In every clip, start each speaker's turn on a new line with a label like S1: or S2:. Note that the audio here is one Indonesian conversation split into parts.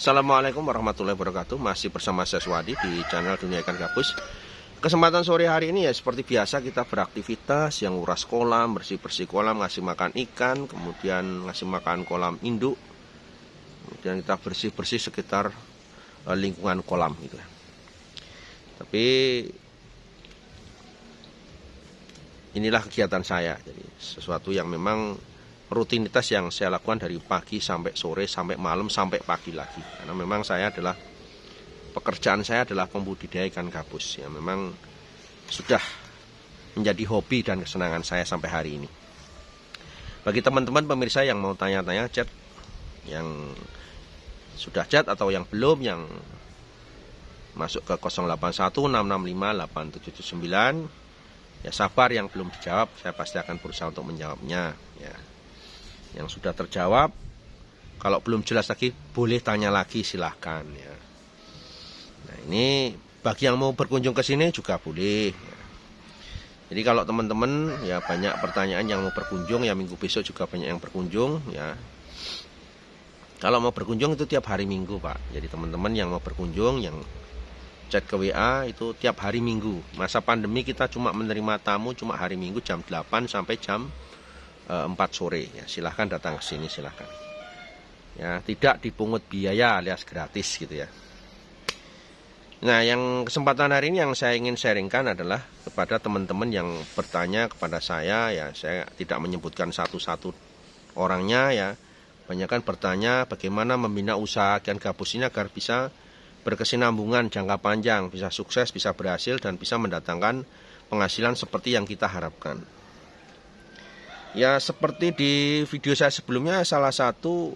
S1: Assalamualaikum warahmatullahi wabarakatuh. Masih bersama saya Swadi di channel Dunia Ikan Gabus. Kesempatan sore hari ini ya seperti biasa kita beraktivitas yang uras kolam, bersih-bersih kolam, ngasih makan ikan, kemudian ngasih makan kolam induk. Kemudian kita bersih-bersih sekitar lingkungan kolam gitu. Tapi inilah kegiatan saya. Jadi sesuatu yang memang rutinitas yang saya lakukan dari pagi sampai sore, sampai malam, sampai pagi lagi. Karena memang pekerjaan saya adalah pembudidaya ikan gabus. Ya, memang sudah menjadi hobi dan kesenangan saya sampai hari ini. Bagi teman-teman pemirsa yang mau tanya-tanya, chat yang sudah chat atau yang belum, yang masuk ke 0816658779. Ya sabar, yang belum dijawab, saya pasti akan berusaha untuk menjawabnya. Ya. Yang sudah terjawab, kalau belum jelas lagi boleh tanya lagi, silahkan ya. Nah ini bagi yang mau berkunjung ke sini juga boleh ya. Jadi kalau teman-teman ya banyak pertanyaan yang mau berkunjung, ya minggu besok juga banyak yang berkunjung ya. Kalau mau berkunjung itu tiap hari Minggu Pak. Jadi teman-teman yang mau berkunjung, yang chat ke WA itu tiap hari Minggu. Masa pandemi kita cuma menerima tamu cuma hari Minggu jam 8 sampai jam 4 sore ya, silahkan datang ke sini, silahkan ya, tidak dipungut biaya alias gratis gitu ya. Nah yang kesempatan hari ini yang saya ingin sharingkan adalah kepada teman-teman yang bertanya kepada saya ya, saya tidak menyebutkan satu-satu orangnya ya, banyak kan bertanya bagaimana membina usaha ikan gabus ini agar bisa berkesinambungan jangka panjang, bisa sukses, bisa berhasil, dan bisa mendatangkan penghasilan seperti yang kita harapkan. Ya seperti di video saya sebelumnya, salah satu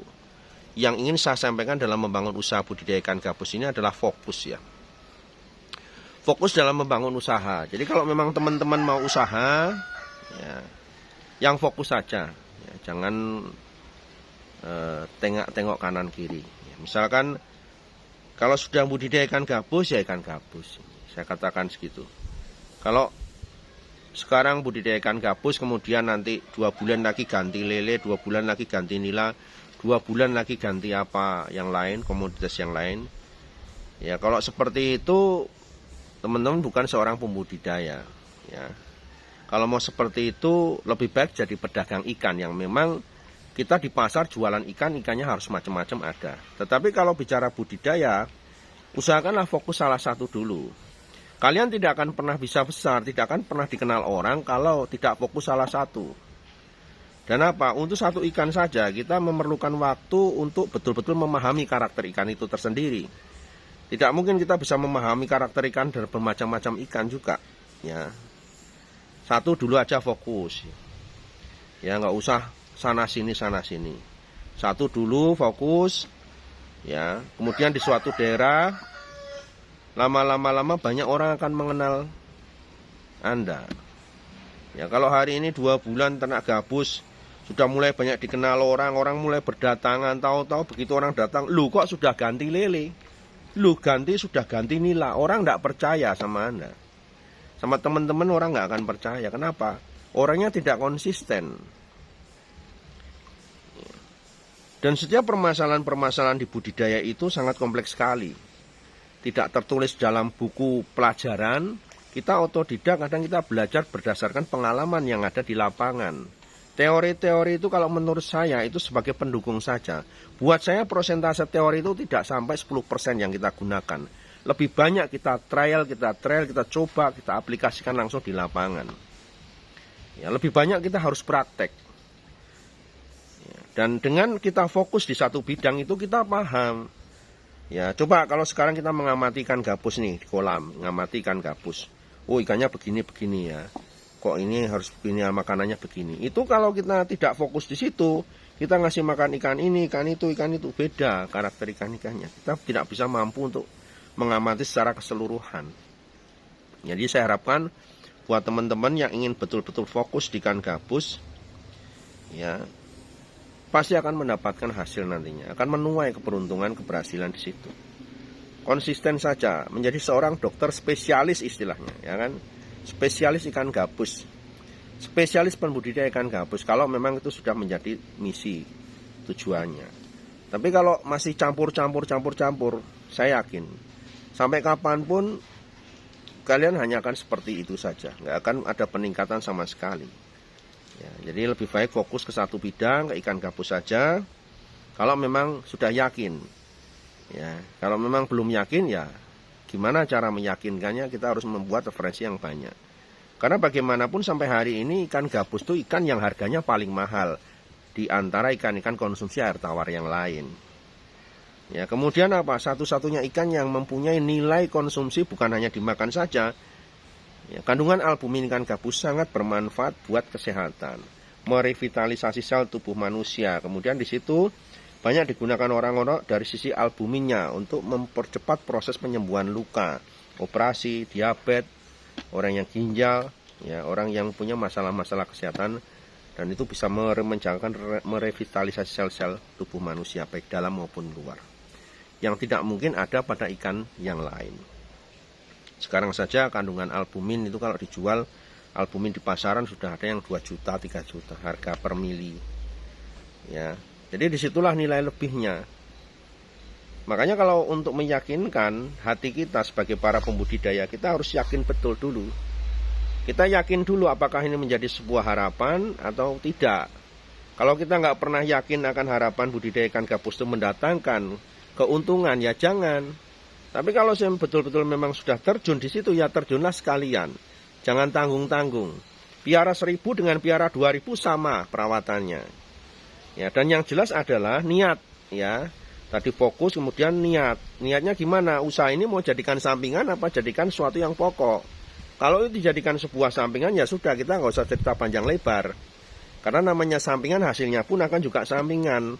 S1: yang ingin saya sampaikan dalam membangun usaha budidaya ikan gabus ini adalah fokus ya. Fokus dalam membangun usaha. Jadi kalau memang teman-teman mau usaha, ya, yang fokus saja. Ya, jangan tengok kanan kiri. Ya, misalkan kalau sudah budidaya ikan gabus, ya ikan gabus. Saya katakan segitu. Kalau sekarang budidaya ikan gabus, kemudian nanti 2 bulan lagi ganti lele, 2 bulan lagi ganti nila, 2 bulan lagi ganti apa yang lain, komoditas yang lain. Ya kalau seperti itu teman-teman bukan seorang pembudidaya. Ya. Kalau mau seperti itu lebih baik jadi pedagang ikan yang memang kita di pasar jualan ikan, ikannya harus macam-macam ada. Tetapi kalau bicara budidaya, usahakanlah fokus salah satu dulu. Kalian tidak akan pernah bisa besar, tidak akan pernah dikenal orang kalau tidak fokus salah satu. Dan apa? Untuk satu ikan saja kita memerlukan waktu untuk betul-betul memahami karakter ikan itu tersendiri. Tidak mungkin kita bisa memahami karakter ikan dari bermacam-macam ikan juga. Ya, satu dulu aja fokus. Ya nggak usah sana sini. Satu dulu fokus. Ya, kemudian di suatu daerah lama-lama banyak orang akan mengenal Anda. Ya kalau hari ini 2 bulan ternak gabus sudah mulai banyak dikenal orang mulai berdatangan, tahu-tahu begitu orang datang, lu kok sudah ganti lele, lu sudah ganti nila, orang tidak percaya sama Anda. Sama teman-teman orang nggak akan percaya. Kenapa? Orangnya tidak konsisten. Dan setiap permasalahan-permasalahan di budidaya itu sangat kompleks sekali. Tidak tertulis dalam buku pelajaran, kita otodidak, kadang kita belajar berdasarkan pengalaman yang ada di lapangan. Teori-teori itu kalau menurut saya itu sebagai pendukung saja. Buat saya persentase teori itu tidak sampai 10% yang kita gunakan. Lebih banyak kita trial, kita coba, kita aplikasikan langsung di lapangan. Ya, lebih banyak kita harus praktek. Ya, dan dengan kita fokus di satu bidang itu kita paham. Ya, coba kalau sekarang kita mengamati ikan gabus nih di kolam, mengamati ikan gabus. Oh, ikannya begini ya. Kok ini harus begini, makanannya begini. Itu kalau kita tidak fokus di situ, kita ngasih makan ikan ini, ikan itu, beda karakter ikan-ikannya. Kita tidak bisa mampu untuk mengamati secara keseluruhan. Jadi saya harapkan buat teman-teman yang ingin betul-betul fokus di ikan gabus, ya, pasti akan mendapatkan hasil nantinya, akan menuai keberuntungan, keberhasilan di situ. Konsisten saja, menjadi seorang dokter spesialis istilahnya, ya kan? Spesialis ikan gabus, spesialis pembudidaya ikan gabus. Kalau memang itu sudah menjadi misi, tujuannya. Tapi kalau masih campur, saya yakin sampai kapanpun kalian hanya akan seperti itu saja, nggak akan ada peningkatan sama sekali. Ya, jadi lebih baik fokus ke satu bidang, ke ikan gabus saja. Kalau memang sudah yakin, ya. Kalau memang belum yakin, ya gimana cara meyakinkannya? Kita harus membuat referensi yang banyak. Karena bagaimanapun sampai hari ini ikan gabus itu ikan yang harganya paling mahal di antara ikan-ikan konsumsi air tawar yang lain. Ya, kemudian apa? Satu-satunya ikan yang mempunyai nilai konsumsi bukan hanya dimakan saja. Ya, kandungan albumin ikan gabus sangat bermanfaat buat kesehatan, merevitalisasi sel tubuh manusia. Kemudian di situ banyak digunakan orang-orang dari sisi albuminnya untuk mempercepat proses penyembuhan luka, operasi, diabetes, orang yang ginjal, ya, orang yang punya masalah-masalah kesehatan, dan itu bisa merevitalisasi sel-sel tubuh manusia baik dalam maupun luar, yang tidak mungkin ada pada ikan yang lain. Sekarang saja kandungan albumin itu kalau dijual, albumin di pasaran sudah ada yang 2 juta, 3 juta harga per mili. Ya, jadi disitulah nilai lebihnya. Makanya kalau untuk meyakinkan hati kita sebagai para pembudidaya, kita harus yakin betul dulu. Kita yakin dulu apakah ini menjadi sebuah harapan atau tidak. Kalau kita nggak pernah yakin akan harapan budidaya ikan gabus itu mendatangkan keuntungan, ya jangan. Tapi kalau saya betul-betul memang sudah terjun di situ, ya terjunlah sekalian. Jangan tanggung-tanggung. Piara 1000 dengan piara 2000 sama perawatannya. Ya, dan yang jelas adalah niat, ya. Tadi fokus, kemudian niat. Niatnya gimana? Usaha ini mau jadikan sampingan apa jadikan sesuatu yang pokok? Kalau itu dijadikan sebuah sampingan, ya sudah, kita nggak usah cerita panjang lebar. Karena namanya sampingan, hasilnya pun akan juga sampingan.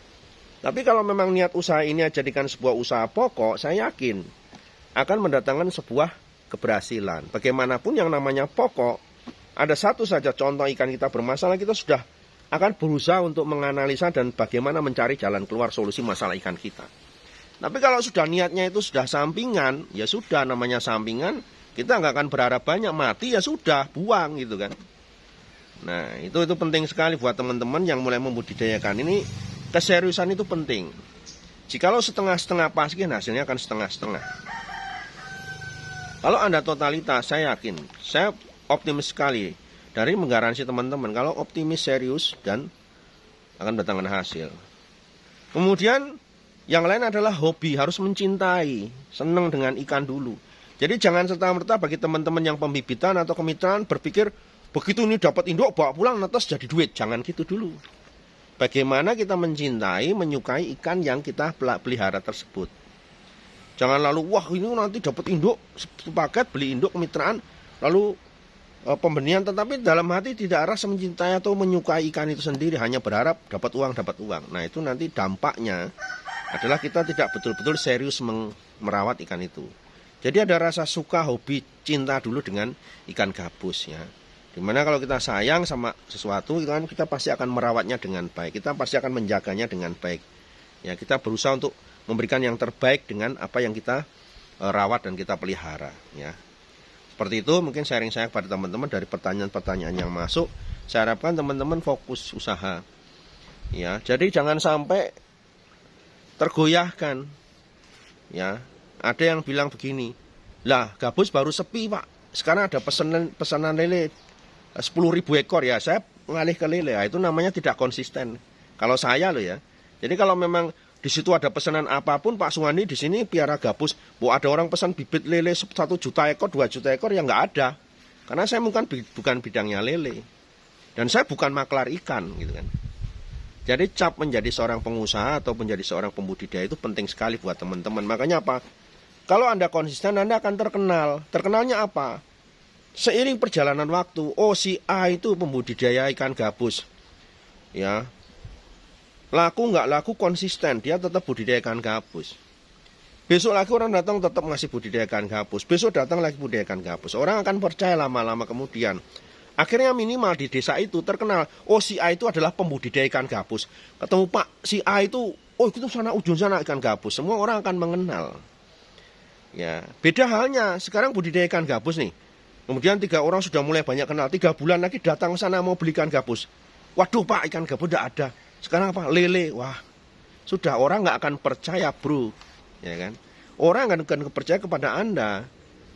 S1: Tapi kalau memang niat usaha ini jadikan sebuah usaha pokok, saya yakin akan mendatangkan sebuah keberhasilan. Bagaimanapun yang namanya pokok, ada satu saja contoh ikan kita bermasalah, kita sudah akan berusaha untuk menganalisa dan bagaimana mencari jalan keluar solusi masalah ikan kita. Tapi kalau sudah niatnya itu sudah sampingan, ya sudah, namanya sampingan, kita nggak akan berharap banyak, mati ya sudah, buang gitu kan. Nah, itu penting sekali buat teman-teman yang mulai membudidayakan ini. Keseriusan itu penting. Jikalau setengah-setengah pasti hasilnya akan setengah-setengah. Kalau Anda totalitas, saya yakin, saya optimis sekali dari menggaransi teman-teman kalau optimis, serius, dan akan mendatangkan hasil. Kemudian yang lain adalah hobi, harus mencintai, senang dengan ikan dulu. Jadi jangan serta-merta bagi teman-teman yang pembibitan atau kemitraan berpikir begitu ini dapat induk bawa pulang netes jadi duit. Jangan gitu dulu. Bagaimana kita mencintai, menyukai ikan yang kita pelihara tersebut. Jangan lalu, wah ini nanti dapat induk, sepaket beli induk kemitraan, lalu pembenihan, tetapi dalam hati tidak rasa mencintai atau menyukai ikan itu sendiri, hanya berharap dapat uang. Nah itu nanti dampaknya adalah kita tidak betul-betul serius merawat ikan itu. Jadi ada rasa suka, hobi, cinta dulu dengan ikan gabus ya. Dimana kalau kita sayang sama sesuatu, kan kita pasti akan merawatnya dengan baik. Kita pasti akan menjaganya dengan baik. Ya, kita berusaha untuk memberikan yang terbaik dengan apa yang kita rawat dan kita pelihara. Ya, seperti itu mungkin sharing saya kepada teman-teman dari pertanyaan-pertanyaan yang masuk. Saya harapkan teman-teman fokus usaha. Ya, jadi jangan sampai tergoyahkan. Ya, ada yang bilang begini, lah gabus baru sepi pak. Sekarang ada pesanan lele 10.000 ekor ya, saya ngalih ke lele. Itu namanya tidak konsisten. Kalau saya loh ya. Jadi kalau memang di situ ada pesanan apapun, Pak Suwandi di sini piara gabus, bu ada orang pesan bibit lele 1 juta ekor, 2 juta ekor, ya nggak ada. Karena saya bukan bidangnya lele. Dan saya bukan maklar ikan gitu kan. Jadi cap menjadi seorang pengusaha atau menjadi seorang pembudidaya itu penting sekali buat teman-teman. Makanya apa? Kalau Anda konsisten, Anda akan terkenal. Terkenalnya apa? Seiring perjalanan waktu, oh si A itu pembudidaya ikan gabus. Ya. Laku nggak laku konsisten, dia tetap budidaya ikan gabus. Besok lagi orang datang tetap ngasih budidaya ikan gabus. Besok datang lagi budidaya ikan gabus. Orang akan percaya lama-lama kemudian. Akhirnya minimal di desa itu terkenal, oh si A itu adalah pembudidaya ikan gabus. Ketemu Pak, si A itu, oh itu sana ujung sana ikan gabus. Semua orang akan mengenal. Ya, beda halnya sekarang budidaya ikan gabus nih. Kemudian 3 orang sudah mulai banyak kenal, 3 bulan lagi datang ke sana mau beli ikan gabus. Waduh Pak, ikan gabus tidak ada. Sekarang apa? Lele. Wah, sudah orang nggak akan percaya, bro, ya kan? Orang akan percaya kepada Anda.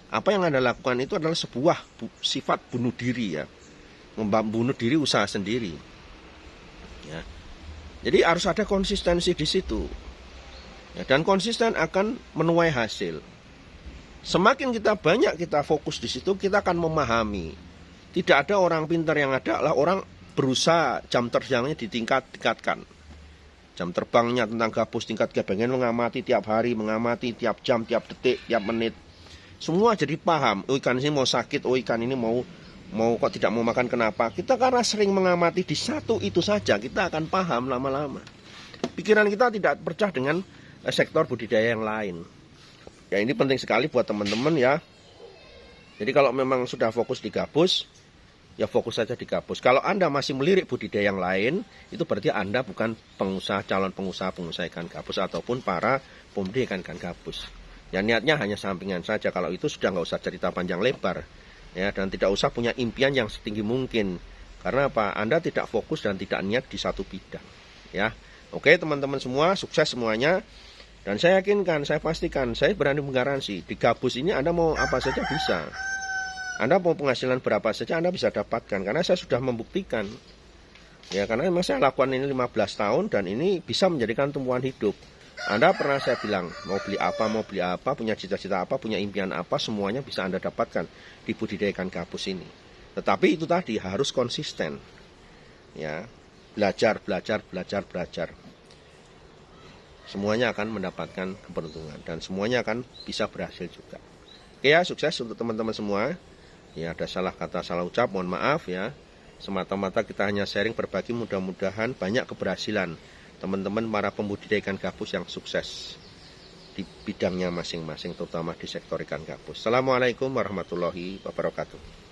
S1: Apa yang Anda lakukan itu adalah sebuah sifat bunuh diri, ya, membunuh diri usaha sendiri. Ya. Jadi harus ada konsistensi di situ, ya, dan konsisten akan menuai hasil. Semakin banyak kita fokus di situ, kita akan memahami. Tidak ada orang pintar, yang ada adalah orang berusaha jam terbangnya ditingkatkan. Jam terbangnya tentang gabus tingkatkan, pengen mengamati tiap hari, mengamati tiap jam, tiap detik, tiap menit. Semua jadi paham. Oh, ikan ini mau sakit, oh ikan ini mau kok tidak mau makan, kenapa? Kita karena sering mengamati di satu itu saja, kita akan paham lama-lama. Pikiran kita tidak pecah dengan sektor budidaya yang lain. Ya, ini penting sekali buat teman-teman, ya. Jadi kalau memang sudah fokus di gabus, ya fokus saja di gabus. Kalau Anda masih melirik budidaya yang lain, itu berarti Anda bukan calon pengusaha ikan gabus ataupun para pembudidaya ikan gabus. Ya, niatnya hanya sampingan saja. Kalau itu sudah nggak usah cerita panjang lebar, ya, dan tidak usah punya impian yang setinggi mungkin. Karena apa? Anda tidak fokus dan tidak niat di satu bidang, ya. Oke, teman-teman semua, sukses semuanya. Dan saya yakinkan, saya pastikan, saya berani menggaransi, di gabus ini Anda mau apa saja bisa. Anda mau penghasilan berapa saja Anda bisa dapatkan, karena saya sudah membuktikan. Ya, karena memang saya lakukan ini 15 tahun dan ini bisa menjadikan tumpuan hidup. Anda pernah saya bilang, mau beli apa, punya cita-cita apa, punya impian apa, semuanya bisa Anda dapatkan di budidaya ikan gabus ini. Tetapi itu tadi harus konsisten. Ya, belajar. Semuanya akan mendapatkan keberuntungan dan semuanya akan bisa berhasil juga. Oke, ya, sukses untuk teman-teman semua. Ya, ada salah kata, salah ucap, mohon maaf, ya. Semata-mata kita hanya sharing, berbagi, mudah-mudahan banyak keberhasilan teman-teman para pembudidaya ikan gabus yang sukses di bidangnya masing-masing, terutama di sektor ikan gabus. Assalamualaikum warahmatullahi wabarakatuh.